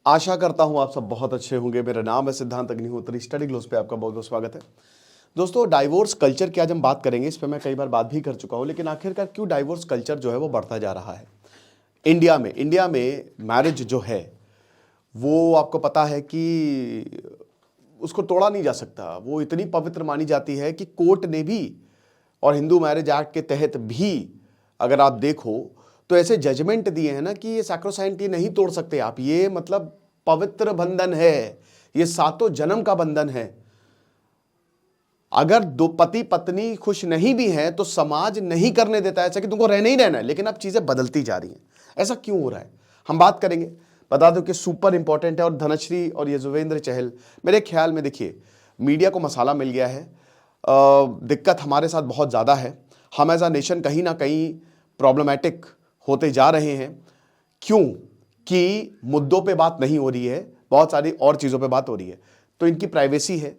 आशा करता हूं आप सब बहुत अच्छे होंगे। मेरा नाम है सिद्धांत अग्निहोत्री। स्टडी ग्लोस पे आपका बहुत बहुत स्वागत है। दोस्तों, डाइवोर्स कल्चर की आज हम बात करेंगे। इस पे मैं कई बार बात भी कर चुका हूं, लेकिन आखिरकार क्यों डाइवोर्स कल्चर जो है वो बढ़ता जा रहा है इंडिया में मैरिज जो है वो आपको पता है कि उसको तोड़ा नहीं जा सकता। वो इतनी पवित्र मानी जाती है कि कोर्ट ने भी, और हिंदू मैरिज एक्ट के तहत भी अगर आप देखो तो ऐसे जजमेंट दिए हैं ना कि ये सैक्रोसाइंट, ये नहीं तोड़ सकते आप। ये मतलब पवित्र बंधन है, ये सातों जन्म का बंधन है। अगर दो पति पत्नी खुश नहीं भी हैं तो समाज नहीं करने देता ऐसा कि तुमको रहना ही रहना है। लेकिन अब चीजें बदलती जा रही हैं। ऐसा क्यों हो रहा है हम बात करेंगे। बता दो कि सुपर इंपॉर्टेंट है। और धनश्री और युजवेंद्र चहल, मेरे ख्याल में देखिए मीडिया को मसाला मिल गया है। दिक्कत हमारे साथ बहुत ज़्यादा है। हम एज अ नेशन कहीं ना कहीं प्रॉब्लमेटिक होते जा रहे हैं। क्यों कि मुद्दों पे बात नहीं हो रही है, बहुत सारी और चीज़ों पे बात हो रही है। तो इनकी प्राइवेसी है।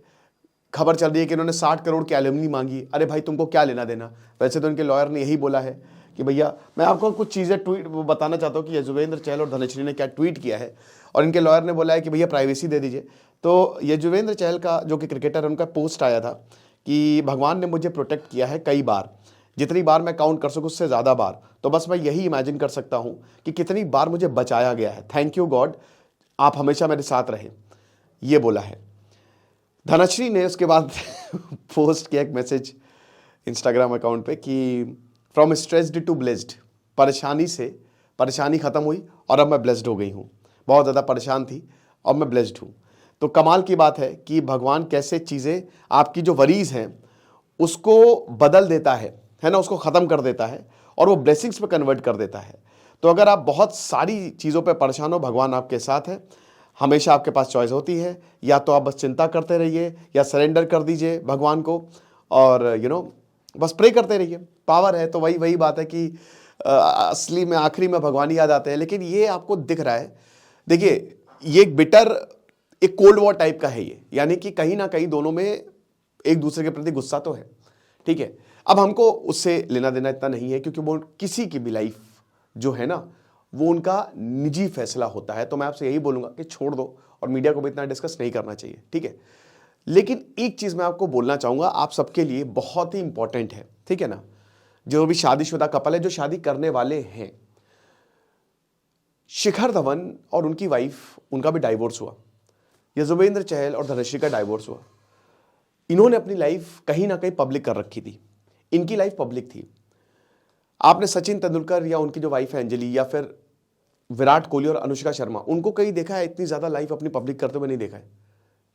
खबर चल रही है कि इन्होंने 60 करोड़ की एलिमनी मांगी। अरे भाई, तुमको क्या लेना देना। वैसे तो इनके लॉयर ने यही बोला है कि भैया, मैं आपको कुछ चीज़ें ट्वीट बताना चाहता हूँ कि युजवेंद्र चहल और धनश्री ने क्या ट्वीट किया है। और इनके लॉयर ने बोला है कि भैया प्राइवेसी दे दीजिए। तो युजवेंद्र चहल का, जो कि क्रिकेटर है, उनका पोस्ट आया था कि भगवान ने मुझे प्रोटेक्ट किया है कई बार, जितनी बार मैं काउंट कर सकूं उससे ज़्यादा बार। तो बस मैं यही इमेजिन कर सकता हूं कि कितनी बार मुझे बचाया गया है। थैंक यू गॉड, आप हमेशा मेरे साथ रहे, ये बोला है। धनश्री ने उसके बाद पोस्ट किया एक मैसेज इंस्टाग्राम अकाउंट पे कि फ्रॉम स्ट्रेस्ड टू ब्लेस्ड, परेशानी से परेशानी ख़त्म हुई और अब मैं ब्लेस्ड हो गई हूँ। बहुत ज़्यादा परेशान थी और मैं ब्लेस्ड हूँ। तो कमाल की बात है कि भगवान कैसे चीज़ें, आपकी जो वरीज हैं उसको बदल देता है ना, उसको ख़त्म कर देता है और वो ब्लेसिंग्स पे कन्वर्ट कर देता है। तो अगर आप बहुत सारी चीज़ों पे परेशान हो, भगवान आपके साथ है। हमेशा आपके पास चॉइस होती है, या तो आप बस चिंता करते रहिए या सरेंडर कर दीजिए भगवान को, और बस प्रे करते रहिए। पावर है। तो वही बात है कि असली में आखिरी में भगवान ही याद आते हैं। लेकिन ये आपको दिख रहा है, देखिए ये एक कोल्ड वॉर टाइप का है ये, यानी कि कहीं ना कहीं दोनों में एक दूसरे के प्रति गुस्सा तो है, ठीक है। अब हमको उससे लेना देना इतना नहीं है, क्योंकि वो किसी की भी लाइफ जो है ना, वो उनका निजी फैसला होता है। तो मैं आपसे यही बोलूंगा कि छोड़ दो, और मीडिया को भी इतना डिस्कस नहीं करना चाहिए, ठीक है। लेकिन एक चीज मैं आपको बोलना चाहूंगा, आप सबके लिए बहुत ही इंपॉर्टेंट है, ठीक है ना। जो भी शादीशुदा कपल है, जो शादी करने वाले हैं, शिखर धवन और उनकी वाइफ, उनका भी डाइवोर्स हुआ। युजवेंद्र चहल और धनश्री का डाइवोर्स हुआ। इन्होंने अपनी लाइफ कहीं ना कहीं पब्लिक कर रखी थी। इनकी लाइफ पब्लिक थी। आपने सचिन तेंदुलकर या उनकी जो वाइफ है अंजलि, या फिर विराट कोहली और अनुष्का शर्मा, उनको कहीं देखा है इतनी ज्यादा लाइफ अपनी पब्लिक करते हुए? नहीं देखा है।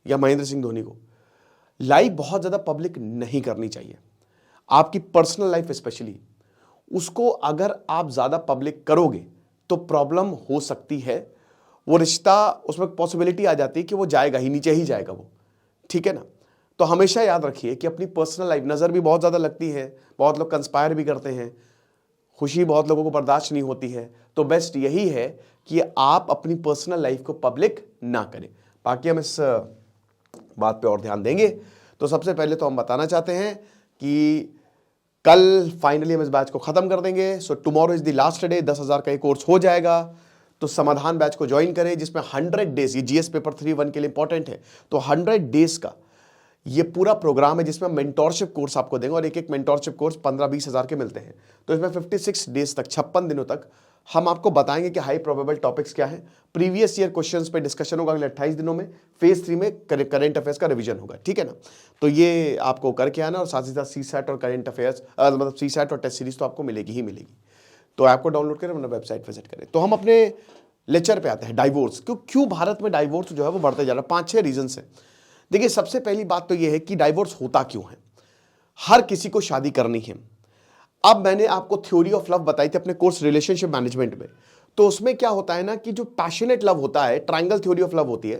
या महेंद्र सिंह धोनी को। लाइफ बहुत ज्यादा पब्लिक नहीं करनी चाहिए। आपकी पर्सनल लाइफ स्पेशली, उसको अगर आप ज्यादा पब्लिक करोगे तो प्रॉब्लम हो सकती है। वो रिश्ता, उसमें पॉसिबिलिटी आ जाती है कि वो जाएगा ही, नीचे ही जाएगा वो, ठीक है ना। तो हमेशा याद रखिए कि अपनी पर्सनल लाइफ, नज़र भी बहुत ज़्यादा लगती है, बहुत लोग कंस्पायर भी करते हैं, खुशी बहुत लोगों को बर्दाश्त नहीं होती है। तो बेस्ट यही है कि आप अपनी पर्सनल लाइफ को पब्लिक ना करें। बाकी हम इस बात पे और ध्यान देंगे। तो सबसे पहले तो हम बताना चाहते हैं कि कल फाइनली हम इस बैच को ख़त्म कर देंगे। So tomorrow is the last day. 10,000 का ये कोर्स हो जाएगा। तो समाधान बैच को ज्वाइन करें, जिसमें 100 डेज, ये जीएस पेपर 3-1 के लिए इंपॉर्टेंट है। तो 100 डेज का ये पूरा प्रोग्राम है, जिसमें मेंटोरशिप कोर्स आपको देंगे, और एक मेंटोरशिप कोर्स 15-20 हज़ार के मिलते हैं। तो इसमें 56 डेज तक, 56 दिनों तक हम आपको बताएंगे कि हाई प्रोबेबल टॉपिक्स क्या है। प्रीवियस ईयर क्वेश्चंस पे डिस्कशन होगा अगले 28 दिनों में। फेज 3 में करेंट अफेयर्स का रिवीजन होगा, ठीक है ना। तो ये आपको करके आना, और साथ ही साथ सीसैट और करेंट अफेयर्स, मतलब सीसैट और टेस्ट सीरीज तो आपको मिलेगी ही मिलेगी। तो ऐप को डाउनलोड करें, अपना वेबसाइट विजिट करें। तो हम अपने लेक्चर पे आते हैं। डाइवोर्स क्यों भारत में डाइवोर्स जो है वो बढ़ते जा रहा है? 5-6 रीजन है। देखिए, सबसे पहली बात तो ये है कि डाइवोर्स होता क्यों है। हर किसी को शादी करनी है। अब मैंने आपको थ्योरी ऑफ लव बताई थी अपने कोर्स रिलेशनशिप मैनेजमेंट में। तो उसमें क्या होता है ना कि जो पैशनेट लव होता है, ट्रायंगल थ्योरी ऑफ लव होती है।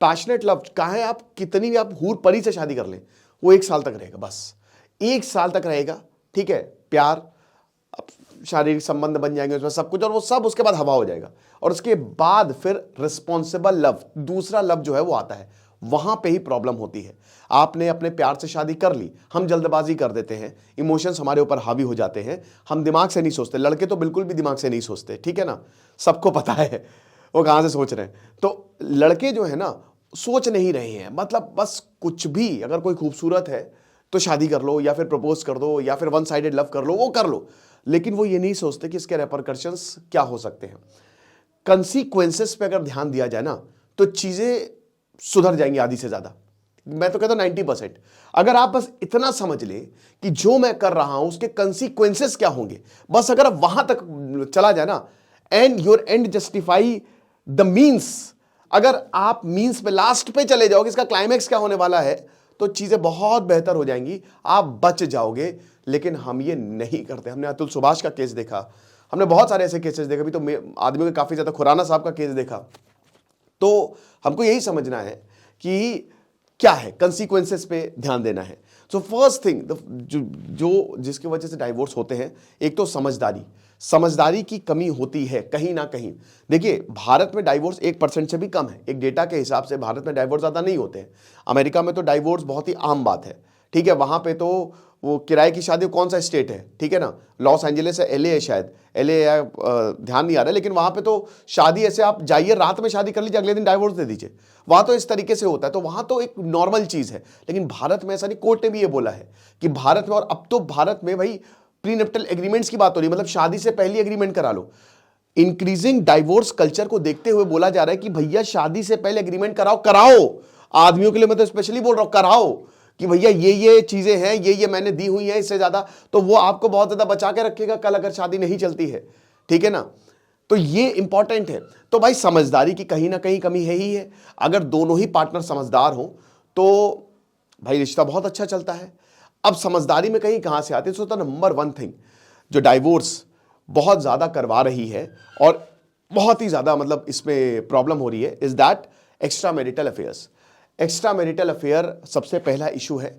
पैशनेट लव का है, आप कितनी भी आप हूर परी से शादी कर लें, वो 1 साल तक रहेगा, बस 1 साल तक रहेगा, ठीक है। प्यार, शारीरिक संबंध बन जाएंगे उसमें सब कुछ, और वो सब उसके बाद हवा हो जाएगा। और उसके बाद फिर रिस्पॉन्सिबल लव, दूसरा लव जो है वो आता है। वहां पे ही प्रॉब्लम होती है। आपने अपने प्यार से शादी कर ली, हम जल्दबाजी कर देते हैं, इमोशंस हमारे ऊपर हावी हो जाते हैं, हम दिमाग से नहीं सोचते। लड़के तो बिल्कुल भी दिमाग से नहीं सोचते, ठीक है ना, सबको पता है। वो कहाँ से सोच रहे हैं। तो लड़के जो है ना सोच नहीं रहे हैं, मतलब बस कुछ भी, अगर कोई खूबसूरत है तो शादी कर लो या फिर प्रपोज कर दो या फिर वन साइडेड लव कर लो, वो कर लो, लेकिन वो ये नहीं सोचते कि इसके रेपरकशंस क्या हो सकते हैं। कंसीक्वेंसेस पे अगर ध्यान दिया जाए ना तो चीजें सुधर जाएंगी आधी से ज्यादा। मैं तो कहता हूं 90%। अगर आप बस इतना समझ ले कि जो मैं कर रहा हूं उसके कंसीक्वेंसेस क्या होंगे, बस अगर आप वहां तक चला जाए ना, and your and justify the means, अगर आप मीन्स पे लास्ट पे चले जाओगे इसका क्लाइमैक्स क्या होने वाला है, तो चीजें बहुत बेहतर हो जाएंगी, आप बच जाओगे। लेकिन हम ये नहीं करते। हमने अतुल सुभाष का केस देखा, हमने बहुत सारे ऐसे केसेस देखे, अभी तो आदमियों के काफी ज्यादा, खुराना साहब का केस देखा। तो हमको यही समझना है कि क्या है, कंसीक्वेंसेस पे ध्यान देना है। सो फर्स्ट थिंग जो जिसकी वजह से डाइवोर्स होते हैं, एक तो समझदारी की कमी होती है कहीं ना कहीं। देखिए भारत में डाइवोर्स 1% से भी कम है, एक डेटा के हिसाब से भारत में डाइवोर्स ज़्यादा नहीं होते हैं। अमेरिका में तो डाइवोर्स बहुत ही आम बात है, ठीक है। वहाँ पे तो वो किराए की शादी, कौन सा स्टेट है, ठीक है ना, लॉस एंजलिस है, एलए है शायद, एलए ध्यान नहीं आ रहा है, लेकिन वहाँ पे तो शादी ऐसे आप जाइए, रात में शादी कर लीजिए, अगले दिन डाइवोर्स दे दीजिए, वहाँ तो इस तरीके से होता है। तो वहाँ तो एक नॉर्मल चीज़ है, लेकिन भारत में ऐसा नहीं। कोर्ट ने भी ये बोला है कि भारत में, और अब तो भारत में भाई प्रीनेप्टल एग्रीमेंट्स की बात हो रही है, मतलब शादी से पहले एग्रीमेंट करा लो। इंक्रीजिंग डाइवोर्स कल्चर को देखते हुए बोला जा रहा है कि भैया शादी से पहले एग्रीमेंट कराओ। आदमियों के लिए मैं तो स्पेशली बोल रहा हूं, कराओ कि भैया ये चीजें हैं, ये मैंने दी हुई है, इससे ज्यादा तो वो आपको बहुत ज्यादा बचा के रखेगा कल अगर शादी नहीं चलती है, ठीक है ना। तो ये इंपॉर्टेंट है। तो भाई समझदारी की कहीं ना कहीं कमी है ही है। अगर दोनों ही पार्टनर समझदार हो तो भाई रिश्ता बहुत अच्छा चलता है। अब समझदारी में कहीं कहां से आती है, तो नंबर 1 थिंग जो डाइवोर्स बहुत ज्यादा करवा रही है और बहुत ही ज्यादा मतलब इसमें प्रॉब्लम हो रही है, is that extra marital affairs. Extra marital affair सबसे पहला इशू है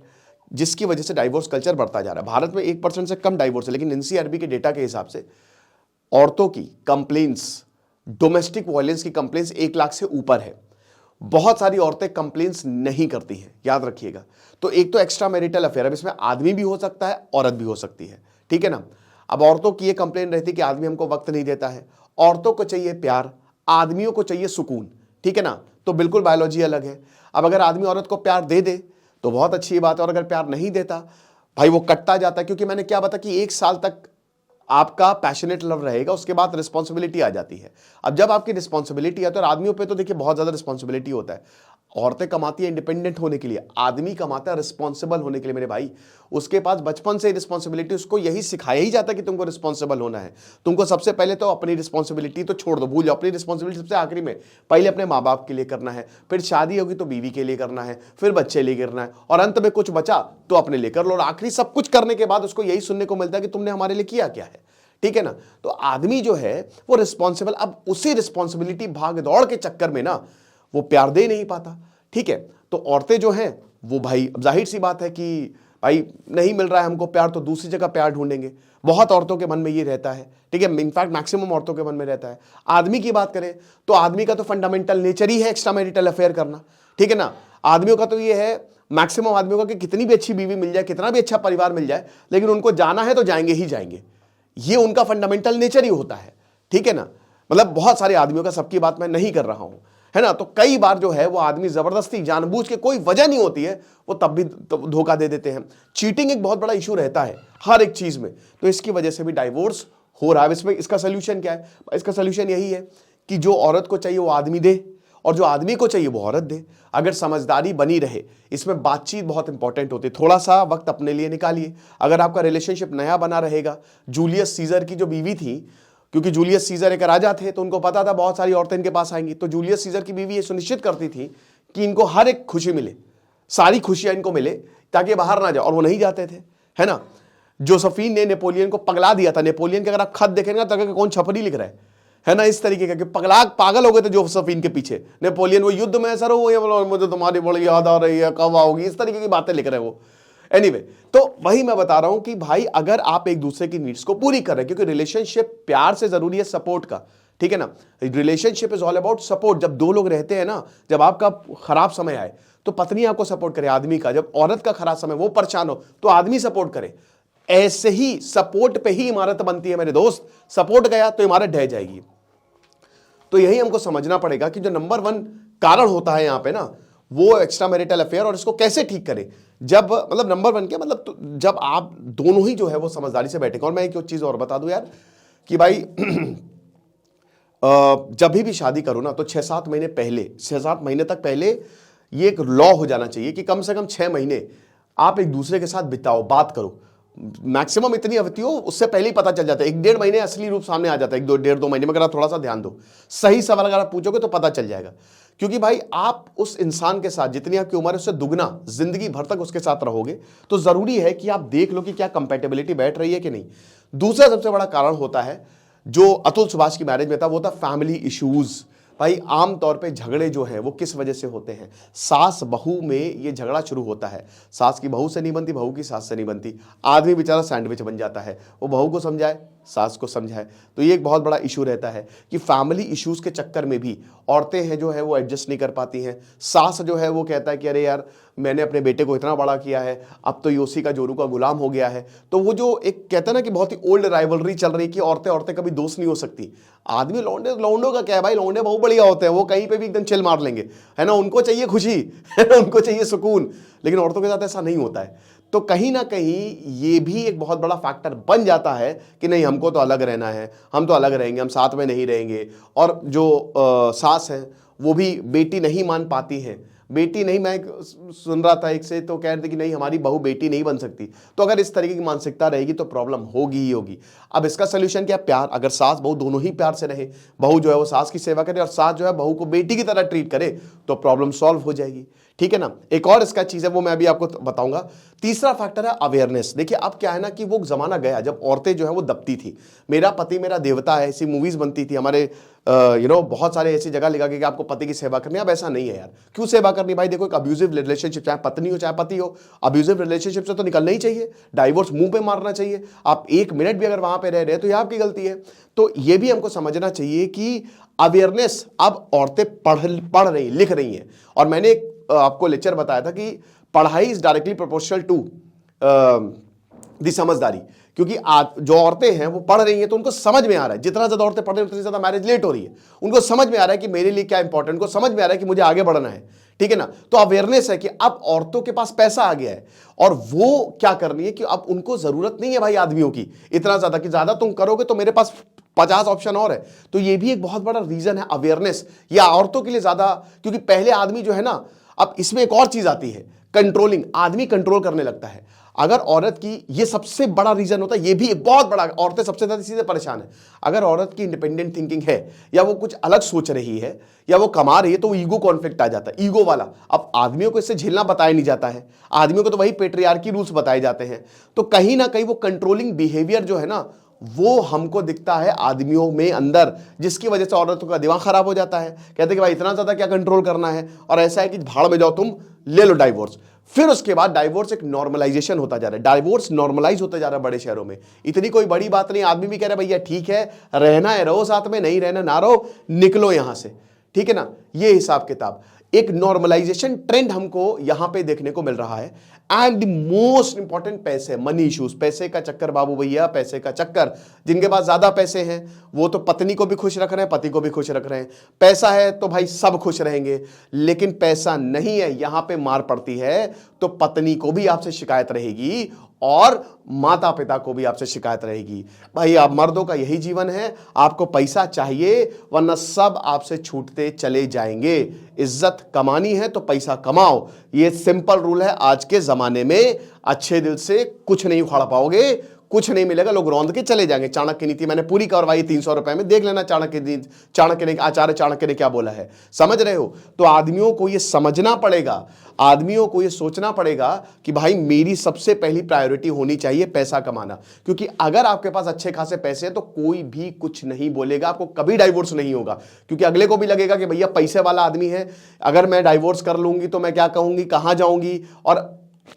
जिसकी वजह से डाइवोर्स कल्चर बढ़ता जा रहा है। भारत में 1% से कम डाइवोर्स है, लेकिन एनसीआरबी के डेटा के हिसाब से औरतों की कंप्लेंट्स, डोमेस्टिक वायलेंस की कंप्लेंट्स 1 लाख से ऊपर है। बहुत सारी औरतें कंप्लेंट्स नहीं करती हैं, याद रखिएगा। तो एक तो एक्स्ट्रा मैरिटल अफेयर, अब इसमें आदमी भी हो सकता है, औरत भी हो सकती है, ठीक है ना। अब औरतों की ये कंप्लेंट रहती है कि आदमी हमको वक्त नहीं देता है। औरतों को चाहिए प्यार, आदमियों को चाहिए सुकून, ठीक है ना। तो बिल्कुल बायोलॉजी अलग है। अब अगर आदमी औरत को प्यार दे दे तो बहुत अच्छी बात है, और अगर प्यार नहीं देता भाई वो कटता जाता है। क्योंकि मैंने क्या बता कि 1 साल तक आपका पैशनेट लव रहेगा, उसके बाद रिस्पॉन्सिबिलिटी आ जाती है। अब जब आपकी रिस्पॉन्सिबिलिटी है तो आदमियों पे तो देखिए बहुत ज्यादा रिस्पॉन्सिबिलिटी होता है। औरतें कमाती है इंडिपेंडेंट होने के लिए, आदमी कमाता है रिस्पॉन्सिबल होने के लिए मेरे भाई। उसके पास बचपन से रिस्पॉन्सिबिलिटी, उसको यही सिखाया ही जाता है कि तुमको रिस्पॉन्सिबल होना है। तुमको सबसे पहले तो अपनी रिस्पॉन्सिबिलिटी तो छोड़ दो, भूल जाओ। अपनी रिस्पॉन्सिबिलिटी सबसे आखिरी में, पहले अपने माँ बाप के लिए करना है, फिर शादी होगी तो बीवी के लिए करना है, फिर बच्चे लिए करना है, और अंत में कुछ बचा तो अपने लिए कर लो। और आखिरी सब कुछ करने के बाद उसको यही सुनने को मिलता है कि तुमने हमारे लिए किया क्या है, ठीक है ना। तो आदमी जो है वो रिस्पॉन्सिबल, अब उसी रिस्पॉन्सिबिलिटी भाग दौड़ के चक्कर में ना वो प्यार दे नहीं पाता, ठीक है। तो औरतें जो हैं वो भाई, अब जाहिर सी बात है कि भाई नहीं मिल रहा है हमको प्यार तो दूसरी जगह प्यार ढूंढेंगे। बहुत औरतों के मन में ये रहता है, ठीक है, इनफैक्ट मैक्सिमम औरतों के मन में रहता है। आदमी की बात करें तो आदमी का तो फंडामेंटल नेचर ही है एक्स्ट्रा मैरिटल अफेयर करना, ठीक है ना। आदमियों का तो ये है, मैक्सिमम आदमियों का, कि कितनी भी अच्छी बीवी मिल जाए, कितना भी अच्छा परिवार मिल जाए, लेकिन उनको जाना है तो जाएंगे ही जाएंगे। ये उनका फंडामेंटल नेचर ही होता है, ठीक है ना। मतलब बहुत सारे आदमियों का, सबकी बात मैं नहीं कर रहा हूं, है ना। तो कई बार जो है वो आदमी जबरदस्ती, जानबूझ के, कोई वजह नहीं होती है, वो तब भी धोखा दे देते हैं। चीटिंग एक बहुत बड़ा इशू रहता है हर एक चीज में, तो इसकी वजह से भी डाइवोर्स हो रहा है। इसमें इसका सोल्यूशन क्या है? इसका सोल्यूशन यही है कि जो औरत को चाहिए वो आदमी दे, और जो आदमी को चाहिए वो औरत दे। अगर समझदारी बनी रहे, इसमें बातचीत बहुत इंपॉर्टेंट होती है। थोड़ा सा वक्त अपने लिए निकालिए। अगर आपका रिलेशनशिप नया बना रहेगा, जूलियस सीजर की जो बीवी थी, क्योंकि जूलियस सीजर एक राजा थे तो उनको पता था बहुत सारी औरतें इनके पास आएंगी, तो जूलियस सीजर की बीवी ये सुनिश्चित करती थी कि इनको हर एक खुशी मिले, सारी खुशियां इनको मिले, ताकि बाहर ना जाए, और वो नहीं जाते थे, है ना। जोसेफिन ने नेपोलियन को पगला दिया था। नेपोलियन के अगर आप खत देखेंगे तो कौन छपरी लिख रहा है ना, इस तरीके का, कि पागल हो गए थे जोसेफिन के पीछे। नेपोलियन वो युद्ध में सर वो मुझे तुम्हारी बड़ी याद आ रही है, कब आओगी, इस तरीके की बातें लिख रहे हैं वो। एनीवे, तो वही मैं बता रहा हूं कि भाई अगर आप एक दूसरे की नीड्स को पूरी कर रहे हैं, क्योंकि रिलेशनशिप प्यार से जरूरी है सपोर्ट का, ठीक है ना। Relationship is all about support. जब दो लोग रहते हैं ना, जब आपका खराब समय आए तो पत्नी आपको सपोर्ट करे, आदमी का। जब औरत का खराब समय, वो परेशान हो तो आदमी सपोर्ट करे। ऐसे ही सपोर्ट पे ही इमारत बनती है मेरे दोस्त। सपोर्ट गया तो इमारत ढह जाएगी। तो यही हमको समझना पड़ेगा कि जो नंबर 1 कारण होता है यहाँ पे ना, वो एक्स्ट्रा मैरिटल अफेयर, और इसको कैसे ठीक करें। जब मतलब नंबर 1 क्या मतलब, तो जब आप दोनों ही जो है वो समझदारी से बैठेंगे। और मैं एक चीज और बता दूं यार कि भाई जब भी शादी करो ना, तो 6-7 महीने पहले, 6-7 महीने तक पहले ये एक लॉ हो जाना चाहिए कि कम से कम 6 महीने आप एक दूसरे के साथ बिताओ, बात करो। मैक्सिमम इतनी अवधि हो, उससे पहले ही पता चल जाता है, 1-1.5 महीने असली रूप सामने आ जाता है। 1-1.5-2 महीने में अगर आप थोड़ा सा ध्यान दो, सही सवाल अगर आप पूछोगे तो पता चल जाएगा। क्योंकि भाई आप उस इंसान के साथ जितनी आपकी उम्र है उससे दुगना जिंदगी भर तक उसके साथ रहोगे, तो जरूरी है कि आप देख लो कि क्या कंपेटेबिलिटी बैठ रही है कि नहीं। दूसरा सबसे बड़ा कारण होता है जो अतुल सुभाष की मैरिज में था, वो था फैमिली इश्यूज। भाई आमतौर पे झगड़े जो हैं वो किस वजह से होते हैं, सास बहू में ये झगड़ा शुरू होता है। सास की बहू से नहीं बनती, बहू की सास से नहीं बनती, आदमी बेचारा सैंडविच बन जाता है, वो बहू को समझाए, सास को समझाए। तो ये एक बहुत बड़ा इशू रहता है कि फैमिली इश्यूज के चक्कर में भी औरतें हैं जो है वो एडजस्ट नहीं कर पाती हैं। सास जो है वो कहता है कि अरे यार मैंने अपने बेटे को इतना बड़ा किया है, अब तो योसी का जोरू का गुलाम हो गया है। तो वो जो एक कहता है ना कि बहुत ही ओल्ड राइवलरी चल रही है कि औरतें कभी दोस्त नहीं हो सकती। आदमी लौंडों का क्या है भाई, लौंडे बहुत बढ़िया होते हैं, वो कहीं पे भी एकदम चिल मार लेंगे, है ना, उनको चाहिए खुशी, है ना, उनको चाहिए सुकून। लेकिन औरतों के साथ ऐसा नहीं होता है। तो कहीं ना कहीं ये भी एक बहुत बड़ा फैक्टर बन जाता है कि नहीं हमको तो अलग रहना है, हम तो अलग रहेंगे, हम साथ में नहीं रहेंगे। और जो सास है वो भी बेटी नहीं मान पाती है, बेटी नहीं, मैं सुन रहा था एक से, तो कह रहे थे कि नहीं हमारी बहू बेटी नहीं बन सकती। तो अगर इस तरीके की मानसिकता रहेगी तो प्रॉब्लम होगी ही होगी। अब इसका सोल्यूशन क्या, प्यार। अगर सास बहू दोनों ही प्यार से रहे, बहू जो है वो सास की सेवा करे और सास जो है बहू को बेटी की तरह ट्रीट करे, तो प्रॉब्लम सॉल्व हो जाएगी। ठीक है ना। एक और इसका चीज है वो मैं अभी आपको बताऊंगा। तीसरा फैक्टर है अवेयरनेस। देखिए अब क्या है ना कि वो जमाना गया जब औरतें जो है वो दबती थी, मेरा पति मेरा देवता है, ऐसी मूवीज बनती थी हमारे बहुत सारे ऐसी जगह लिखा कि आपको पति की सेवा करनी है। अब ऐसा नहीं है यार, क्यों सेवा करनी भाई। देखो एक अब्यूजिव रिलेशनशिप, चाहे पत्नी हो चाहे पति हो, अब्यूजिव रिलेशनशिप से तो निकलना ही चाहिए, डाइवोर्स मुंह पे मारना चाहिए। आप 1 मिनट भी अगर वहां पे रह रहे हैं तो ये आपकी गलती है। तो ये भी हमको समझना चाहिए कि अवेयरनेस, अब औरतें पढ़ रही लिख रही हैं। और मैंने आपको लेक्चर बताया था कि पढ़ाई is directly proportional to the समझदारी। क्योंकि जो औरतें हैं वो पढ़ रही हैं तो उनको समझ में आ रहा है, जितना ज्यादा औरतें पढ़ रही हैं उतनी ज्यादा मैरिज लेट हो रही है। उनको समझ में आ रहा है कि मेरे लिए क्या इंपॉर्टेंट, उनको समझ में आ रहा है कि मुझे आगे बढ़ना है। ठीक है ना। तो अवेयरनेस है कि अब औरतों के पास पैसा आ गया है और वो क्या करनी है कि अब उनको जरूरत नहीं है भाई आदमियों की इतना ज्यादा, कि ज्यादा तुम करोगे तो मेरे पास 50 ऑप्शन और है। तो ये भी एक बहुत बड़ा रीजन है अवेयरनेस, या औरतों के लिए ज्यादा। क्योंकि पहले आदमी जो है ना, अब इसमें एक और चीज आती है कंट्रोलिंग, आदमी कंट्रोल करने लगता है। अगर औरत की, ये सबसे बड़ा रीजन होता है, ये भी एक बहुत बड़ा, औरतें सबसे ज्यादा इसी से परेशान है। अगर औरत की इंडिपेंडेंट थिंकिंग है या वो कुछ अलग सोच रही है या वो कमा रही है तो वो ईगो कॉन्फ्लिक्ट आ जाता है, ईगो वाला। अब आदमियों को इससे झेलना बताया नहीं जाता है, आदमियों को तो वही पेट्रियार्की रूल्स बताए जाते हैं। तो कहीं ना कहीं वो कंट्रोलिंग बिहेवियर जो है ना, वो हमको दिखता है आदमियों में अंदर, जिसकी वजह से औरतों का दिमाग खराब हो जाता है। कहते हैं कि भाई इतना ज्यादा क्या कंट्रोल करना है, और ऐसा है कि भाड़ में जाओ तुम, ले लो डाइवोर्स। फिर उसके बाद डाइवोर्स एक नॉर्मलाइजेशन होता जा रहा है, डाइवोर्स नॉर्मलाइज होता जा रहा है बड़े शहरों में। इतनी कोई बड़ी बात नहीं, आदमी भी कह रहा है भैया ठीक है, रहना है रहो साथ में, नहीं रहना ना रहो, निकलो यहां से। ठीक है ना। ये हिसाब किताब, एक नॉर्मलाइजेशन ट्रेंड हमको यहां पे देखने को मिल रहा है। एंड द मोस्ट इंपॉर्टेंट, पैसे, मनी इश्यूज, पैसे का चक्कर बाबू भैया, पैसे का चक्कर। जिनके पास ज्यादा पैसे हैं वो तो पत्नी को भी खुश रख रहे हैं, पति को भी खुश रख रहे हैं। पैसा है तो भाई सब खुश रहेंगे। लेकिन पैसा नहीं है, यहां पे मार पड़ती है तो पत्नी को भी आपसे शिकायत रहेगी और माता पिता को भी आपसे शिकायत रहेगी। भाई आप मर्दों का यही जीवन है, आपको पैसा चाहिए वरना सब आपसे छूटते चले जाएंगे। इज्जत कमानी है तो पैसा कमाओ, ये सिंपल रूल है। आज के जमाने में अच्छे दिल से कुछ नहीं उखाड़ पाओगे, कुछ नहीं मिलेगा, लोग रौंद के चले जाएंगे। चाणक्य नीति मैंने पूरी करवाई 300 रुपए में, देख लेना आचार्य चाणक्य ने क्या बोला है, समझ रहे हो। तो आदमियों को ये समझना पड़ेगा, आदमियों को ये सोचना पड़ेगा कि भाई मेरी सबसे पहली प्रायोरिटी होनी चाहिए पैसा कमाना। क्योंकि अगर आपके पास अच्छे खासे पैसे हैं तो कोई भी कुछ नहीं बोलेगा, आपको कभी डाइवोर्स नहीं होगा। क्योंकि अगले को भी लगेगा कि भैया पैसे वाला आदमी है, अगर मैं डाइवोर्स कर लूंगी तो मैं क्या कहूंगी, कहां जाऊंगी। और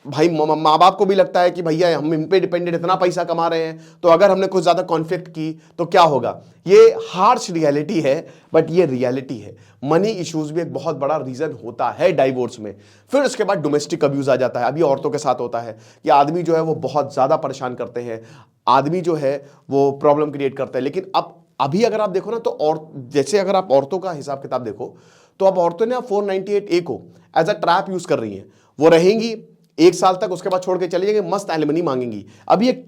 भाई माँ बाप को भी लगता है कि भैया हम इन पे डिपेंडेंट, इतना पैसा कमा रहे हैं, तो अगर हमने कुछ ज्यादा कॉन्फ्लिक्ट की तो क्या होगा। ये हार्श रियलिटी है, बट ये रियलिटी है। मनी इश्यूज भी एक बहुत बड़ा रीजन होता है डाइवोर्स में। फिर उसके बाद डोमेस्टिक अब्यूज आ जाता है। अभी औरतों के साथ होता है कि आदमी जो है वो बहुत ज्यादा परेशान करते हैं, आदमी जो है वो प्रॉब्लम क्रिएट करता है। लेकिन अब अभी अगर आप देखो ना तो और जैसे अगर आप औरतों का हिसाब किताब देखो तो अब औरतें ना 498A को एज अ ट्रैप यूज कर रही हैं। वो रहेंगी 1 साल तक, उसके बाद छोड़ के चली जाएंगी, मस्त एलिमनी मांगेंगी। अभी एक